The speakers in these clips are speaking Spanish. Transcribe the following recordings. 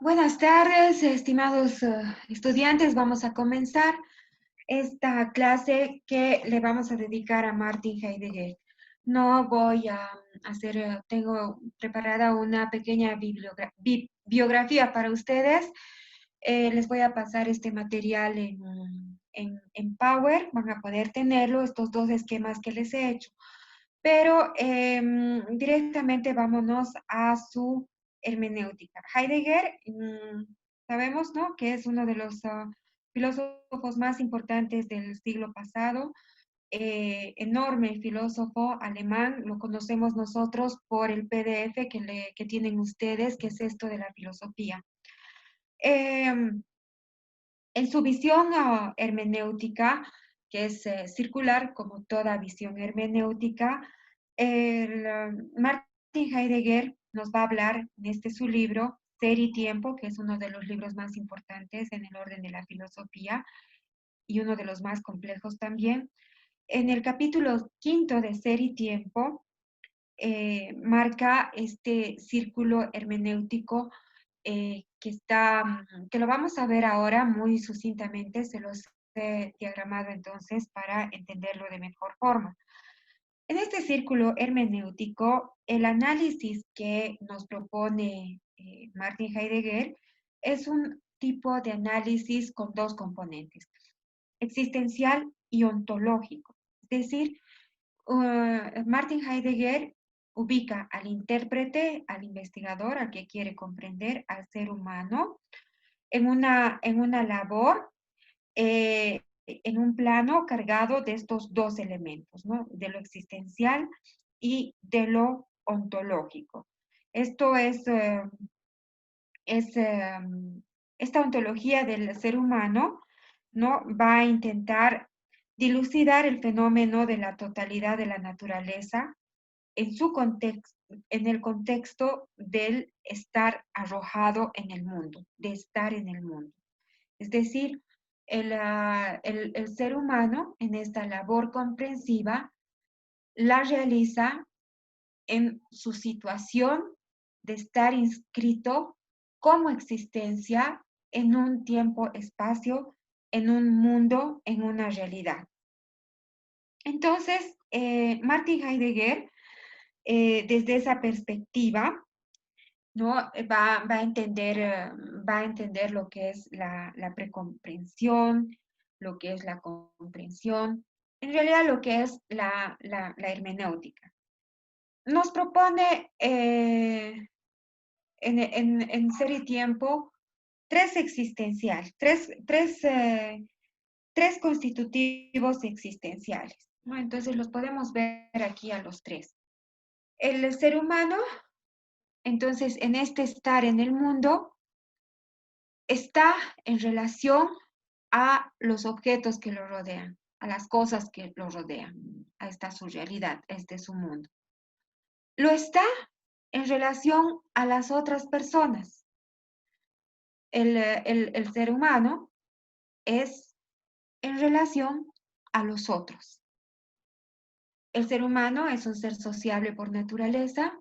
Buenas tardes, estimados estudiantes. Vamos a comenzar esta clase que le vamos a dedicar a Martin Heidegger. No voy a hacer, tengo preparada una pequeña biografía para ustedes. Les voy a pasar este material en Power. Van a poder tenerlo, estos dos esquemas que les he hecho. Pero directamente vámonos a su hermenéutica. Heidegger, sabemos, ¿no?, que es uno de los filósofos más importantes del siglo pasado, enorme filósofo alemán, lo conocemos nosotros por el PDF que tienen ustedes, que es esto de la filosofía. En su visión hermenéutica, que es circular como toda visión hermenéutica, Martin Heidegger nos va a hablar en este su libro, Ser y Tiempo, que es uno de los libros más importantes en el orden de la filosofía y uno de los más complejos también. En el capítulo quinto de Ser y Tiempo, marca este círculo hermenéutico que lo vamos a ver ahora muy sucintamente, se los he diagramado entonces para entenderlo de mejor forma. En este círculo hermenéutico, el análisis que nos propone Martin Heidegger es un tipo de análisis con dos componentes, existencial y ontológico. Es decir, Martin Heidegger ubica al intérprete, al investigador, al que quiere comprender, al ser humano, en una labor, en un plano cargado de estos dos elementos, ¿no?, de lo existencial y de lo ontológico. Esto es esta ontología del ser humano, ¿no?, va a intentar dilucidar el fenómeno de la totalidad de la naturaleza en su contexto, en el contexto del estar arrojado en el mundo, de estar en el mundo. Es decir, el ser humano en esta labor comprensiva la realiza en su situación de estar inscrito como existencia en un tiempo-espacio, en un mundo, en una realidad. Entonces, Martin Heidegger, desde esa perspectiva, ¿no?, va a entender lo que es la precomprensión, lo que es la comprensión, en realidad lo que es la hermenéutica. Nos propone en Ser y Tiempo tres existenciales, tres constitutivos existenciales, ¿no? Entonces los podemos ver aquí a los tres. El ser humano, entonces, en este estar en el mundo, está en relación a los objetos que lo rodean, a las cosas que lo rodean. Ahí está su realidad, este es su mundo. Lo está en relación a las otras personas. El ser humano es en relación a los otros. El ser humano es un ser sociable por naturaleza,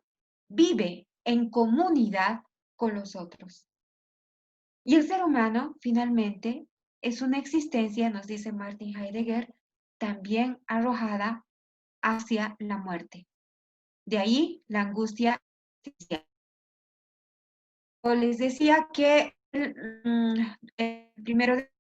vive en comunidad con los otros. Y el ser humano, finalmente, es una existencia, nos dice Martin Heidegger, también arrojada hacia la muerte. De ahí la angustia existencial. Les decía que el primero de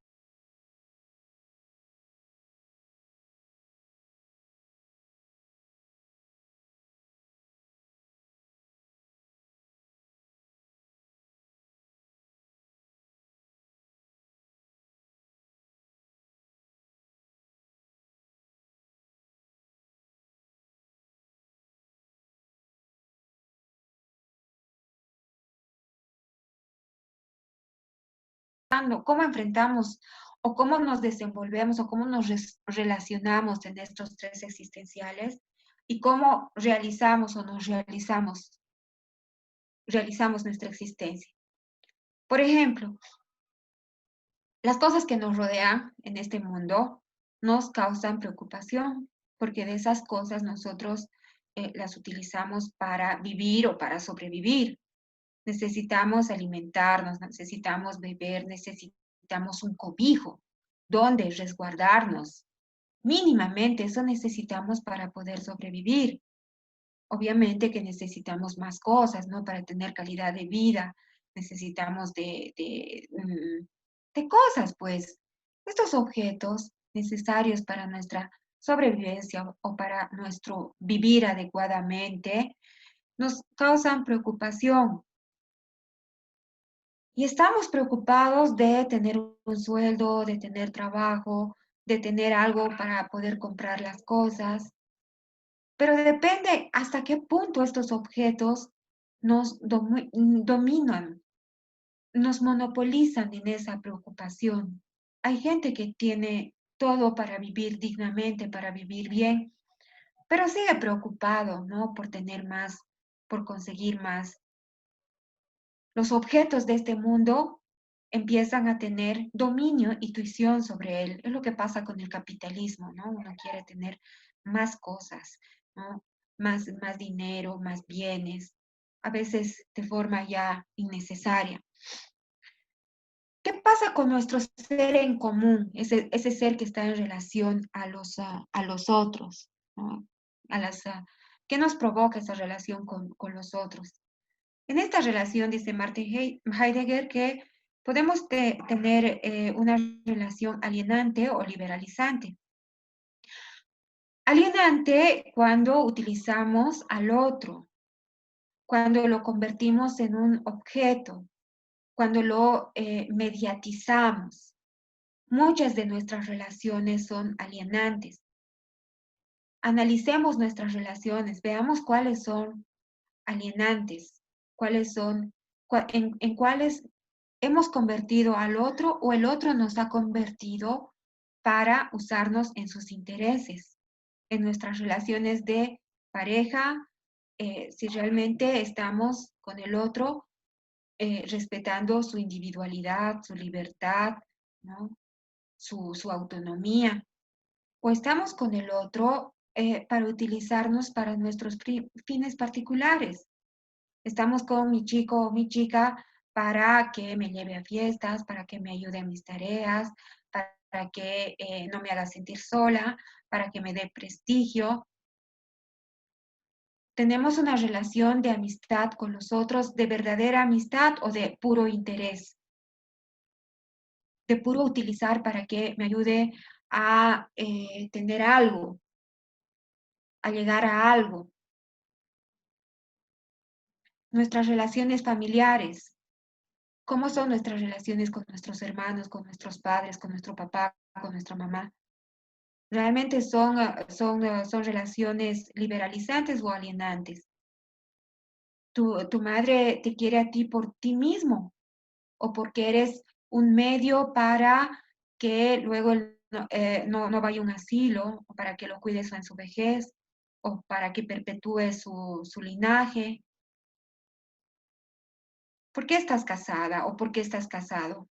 cómo enfrentamos o cómo nos desenvolvemos o cómo nos relacionamos en estos tres existenciales y cómo realizamos o nos realizamos nuestra existencia. Por ejemplo, las cosas que nos rodean en este mundo nos causan preocupación, porque de esas cosas nosotros las utilizamos para vivir o para sobrevivir. Necesitamos alimentarnos, necesitamos beber, necesitamos un cobijo donde resguardarnos. Mínimamente eso necesitamos para poder sobrevivir. Obviamente que necesitamos más cosas, ¿no? Para tener calidad de vida, necesitamos de cosas, pues. Estos objetos necesarios para nuestra sobrevivencia o para nuestro vivir adecuadamente nos causan preocupación. Y estamos preocupados de tener un sueldo, de tener trabajo, de tener algo para poder comprar las cosas. Pero depende hasta qué punto estos objetos nos dominan, nos monopolizan en esa preocupación. Hay gente que tiene todo para vivir dignamente, para vivir bien, pero sigue preocupado, ¿no? Por tener más, por conseguir más. Los objetos de este mundo empiezan a tener dominio y tuición sobre él. Es lo que pasa con el capitalismo, ¿no? Uno quiere tener más cosas, ¿no? Más dinero, más bienes, a veces de forma ya innecesaria. ¿Qué pasa con nuestro ser en común? Ese ser que está en relación a los otros, ¿no? A las, ¿qué nos provoca esa relación con los otros? En esta relación, dice Martin Heidegger, que podemos tener una relación alienante o liberalizante. Alienante cuando utilizamos al otro, cuando lo convertimos en un objeto, cuando lo mediatizamos. Muchas de nuestras relaciones son alienantes. Analicemos nuestras relaciones, veamos cuáles son alienantes, cuáles son, en cuáles hemos convertido al otro o el otro nos ha convertido para usarnos en sus intereses, en nuestras relaciones de pareja, si realmente estamos con el otro respetando su individualidad, su libertad, ¿no? Su autonomía, o estamos con el otro para utilizarnos para nuestros fines particulares. Estamos con mi chico o mi chica para que me lleve a fiestas, para que me ayude a mis tareas, para que no me haga sentir sola, para que me dé prestigio. Tenemos una relación de amistad con los otros, de verdadera amistad o de puro interés, de puro utilizar para que me ayude a tener algo, a llegar a algo. Nuestras relaciones familiares. ¿Cómo son nuestras relaciones con nuestros hermanos, con nuestros padres, con nuestro papá, con nuestra mamá? ¿Realmente son relaciones liberalizantes o alienantes? Tu madre te quiere a ti por ti mismo o porque eres un medio para que luego él no vaya a un asilo o para que lo cuides en su vejez o para que perpetúe su linaje. ¿Por qué estás casada o por qué estás casado?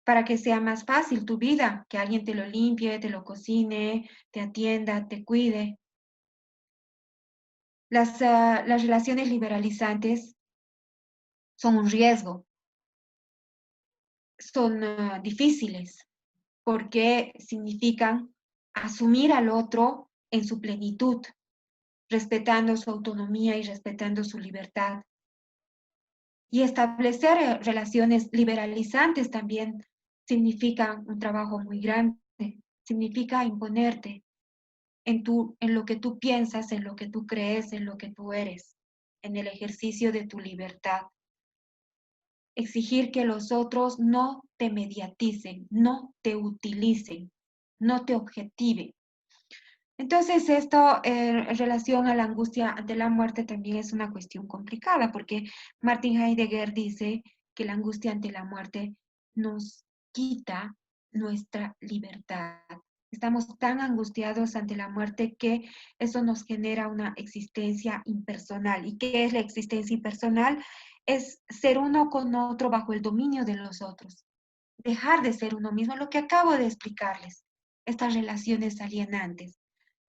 Para que sea más fácil tu vida, que alguien te lo limpie, te lo cocine, te atienda, te cuide. Las relaciones liberalizantes son un riesgo, son difíciles, porque significan asumir al otro en su plenitud, respetando su autonomía y respetando su libertad. Y establecer relaciones liberalizantes también significa un trabajo muy grande, significa imponerte, en lo que tú piensas, en lo que tú crees, en lo que tú eres, en el ejercicio de tu libertad. Exigir que los otros no te mediaticen, no te utilicen, no te objetiven. Entonces, esto en relación a la angustia ante la muerte también es una cuestión complicada, porque Martin Heidegger dice que la angustia ante la muerte nos quita nuestra libertad. Estamos tan angustiados ante la muerte que eso nos genera una existencia impersonal. ¿Y qué es la existencia impersonal? Es ser uno con otro bajo el dominio de los otros. Dejar de ser uno mismo, lo que acabo de explicarles, estas relaciones alienantes.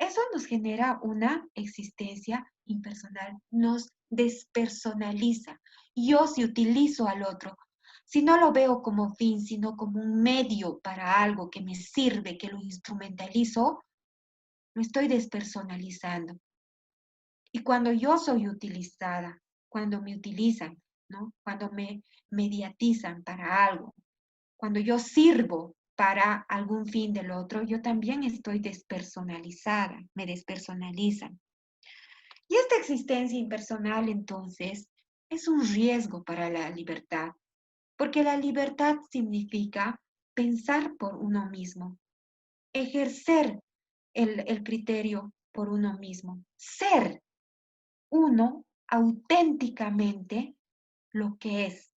Eso nos genera una existencia impersonal, nos despersonaliza. Yo si utilizo al otro, si no lo veo como fin, sino como un medio para algo que me sirve, que lo instrumentalizo, lo estoy despersonalizando. Y cuando yo soy utilizada, cuando me utilizan, ¿no? Cuando me mediatizan para algo, cuando yo sirvo para algún fin del otro, yo también estoy despersonalizada, me despersonalizan. Y esta existencia impersonal, entonces, es un riesgo para la libertad, porque la libertad significa pensar por uno mismo, ejercer el criterio por uno mismo, ser uno auténticamente lo que es.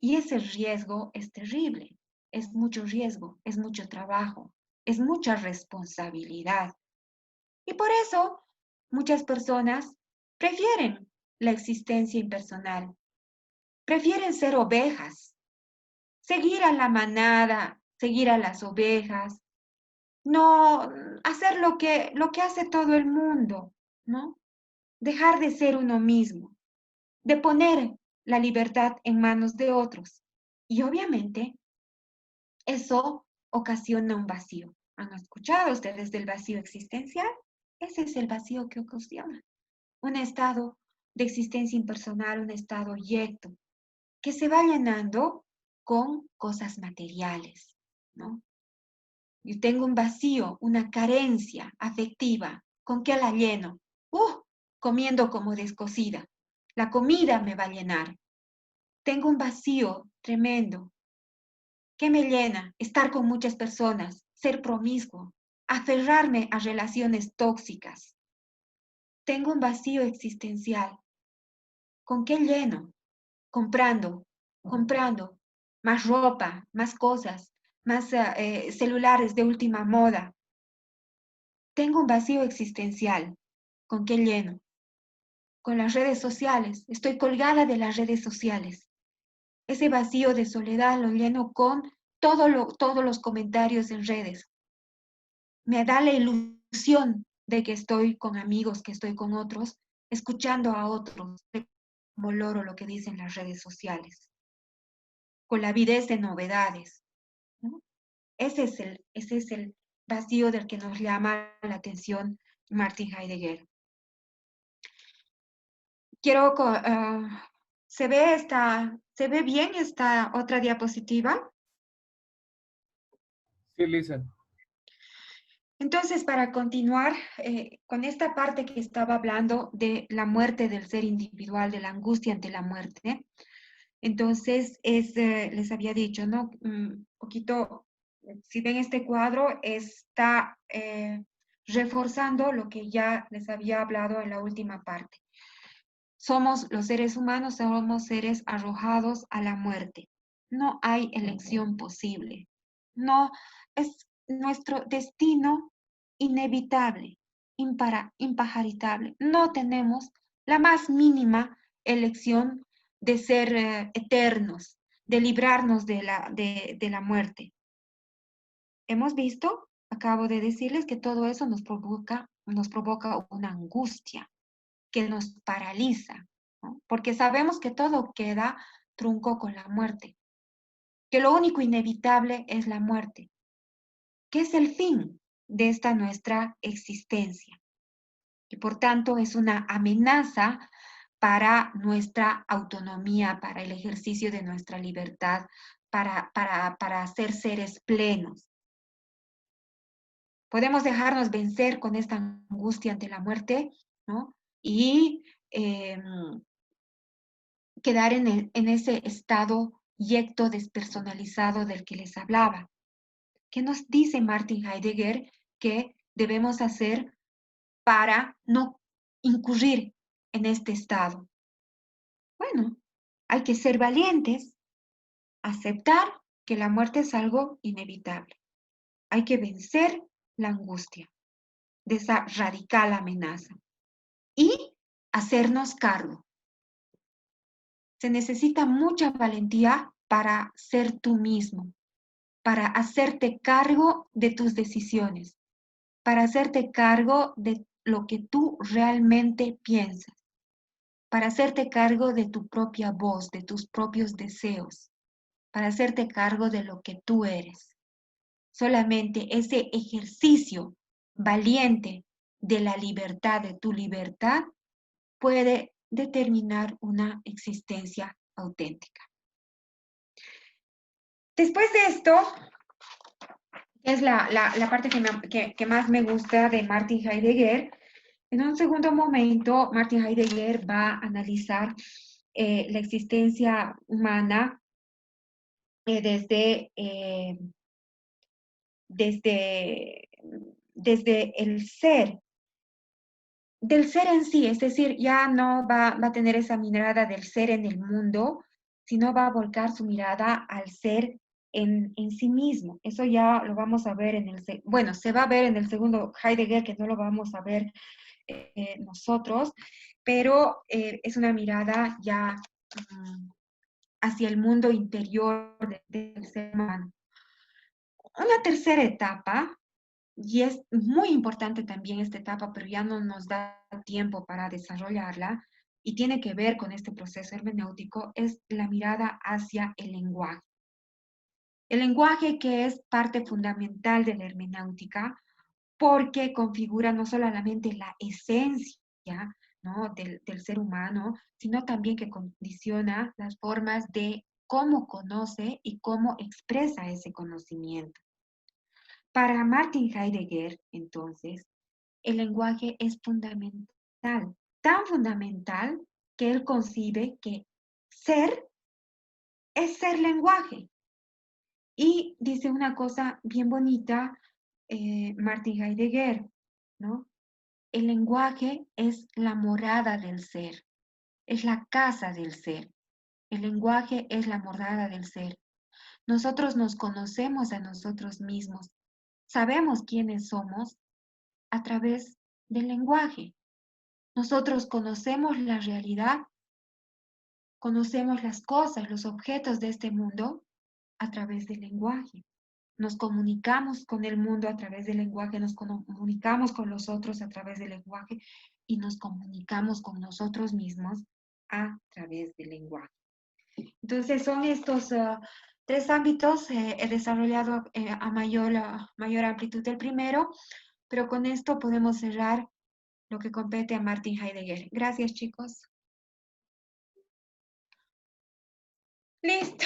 Y ese riesgo es terrible, es mucho riesgo, es mucho trabajo, es mucha responsabilidad. Y por eso muchas personas prefieren la existencia impersonal, prefieren ser ovejas, seguir a la manada, seguir a las ovejas, no hacer lo que hace todo el mundo, ¿no? Dejar de ser uno mismo, de poner la libertad en manos de otros. Y obviamente eso ocasiona un vacío. ¿Han escuchado ustedes del vacío existencial? Ese es el vacío que ocasiona. Un estado de existencia impersonal, un estado yecto, que se va llenando con cosas materiales, ¿no? Yo tengo un vacío, una carencia afectiva. ¿Con qué la lleno? Comiendo como descosida. La comida me va a llenar. Tengo un vacío tremendo. ¿Qué me llena? Estar con muchas personas, ser promiscuo, aferrarme a relaciones tóxicas. Tengo un vacío existencial. ¿Con qué lleno? Comprando, comprando más ropa, más cosas, más celulares de última moda. Tengo un vacío existencial. ¿Con qué lleno? Con las redes sociales. Estoy colgada de las redes sociales. Ese vacío de soledad lo lleno con todos los comentarios en redes. Me da la ilusión de que estoy con amigos, que estoy con otros, escuchando a otros, como loro lo que dicen las redes sociales, con la avidez de novedades, ¿no? Ese es el vacío del que nos llama la atención Martin Heidegger. Quiero, ¿se ve bien esta otra diapositiva? Sí, Lisa. Entonces, para continuar con esta parte que estaba hablando de la muerte del ser individual, de la angustia ante la muerte, entonces les había dicho, ¿no? Un poquito, si ven este cuadro, está reforzando lo que ya les había hablado en la última parte. Somos los seres humanos, somos seres arrojados a la muerte. No hay elección posible. No, es nuestro destino inevitable, impajaritable. No tenemos la más mínima elección de ser eternos, de librarnos de la muerte. Hemos visto, acabo de decirles que todo eso nos provoca una angustia que nos paraliza, ¿no? Porque sabemos que todo queda trunco con la muerte, que lo único inevitable es la muerte, que es el fin de esta nuestra existencia y por tanto es una amenaza para nuestra autonomía, para el ejercicio de nuestra libertad, para ser seres plenos. Podemos dejarnos vencer con esta angustia ante la muerte, ¿no? Y quedar en ese estado yecto despersonalizado del que les hablaba. ¿Qué nos dice Martin Heidegger que debemos hacer para no incurrir en este estado? Bueno, hay que ser valientes, aceptar que la muerte es algo inevitable. Hay que vencer la angustia de esa radical amenaza y hacernos cargo. Se necesita mucha valentía para ser tú mismo, para hacerte cargo de tus decisiones, para hacerte cargo de lo que tú realmente piensas, para hacerte cargo de tu propia voz, de tus propios deseos, para hacerte cargo de lo que tú eres. Solamente ese ejercicio valiente de la libertad, de tu libertad, puede determinar una existencia auténtica. Después de esto, es la parte que más me gusta de Martin Heidegger. En un segundo momento, Martin Heidegger va a analizar la existencia humana desde, desde el ser, del ser en sí, es decir, ya no va a tener esa mirada del ser en el mundo, sino va a volcar su mirada al ser en sí mismo. Eso ya lo vamos a ver bueno, se va a ver en el segundo Heidegger, que no lo vamos a ver nosotros, pero es una mirada ya hacia el mundo interior del ser humano. Una tercera etapa, y es muy importante también esta etapa, pero ya no nos da tiempo para desarrollarla, y tiene que ver con este proceso hermenéutico, es la mirada hacia el lenguaje. El lenguaje que es parte fundamental de la hermenéutica, porque configura no solamente la esencia, ¿no?, del ser humano, sino también que condiciona las formas de cómo conoce y cómo expresa ese conocimiento. Para Martin Heidegger, entonces, el lenguaje es fundamental, tan fundamental que él concibe que ser es ser lenguaje. Y dice una cosa bien bonita, Martin Heidegger, ¿no? El lenguaje es la morada del ser, es la casa del ser. El lenguaje es la morada del ser. Nosotros nos conocemos a nosotros mismos, sabemos quiénes somos a través del lenguaje. Nosotros conocemos la realidad, conocemos las cosas, los objetos de este mundo a través del lenguaje. Nos comunicamos con el mundo a través del lenguaje, nos comunicamos con los otros a través del lenguaje y nos comunicamos con nosotros mismos a través del lenguaje. Entonces son estos tres ámbitos. He desarrollado a mayor amplitud el primero, pero con esto podemos cerrar lo que compete a Martin Heidegger. Gracias, chicos. Listo.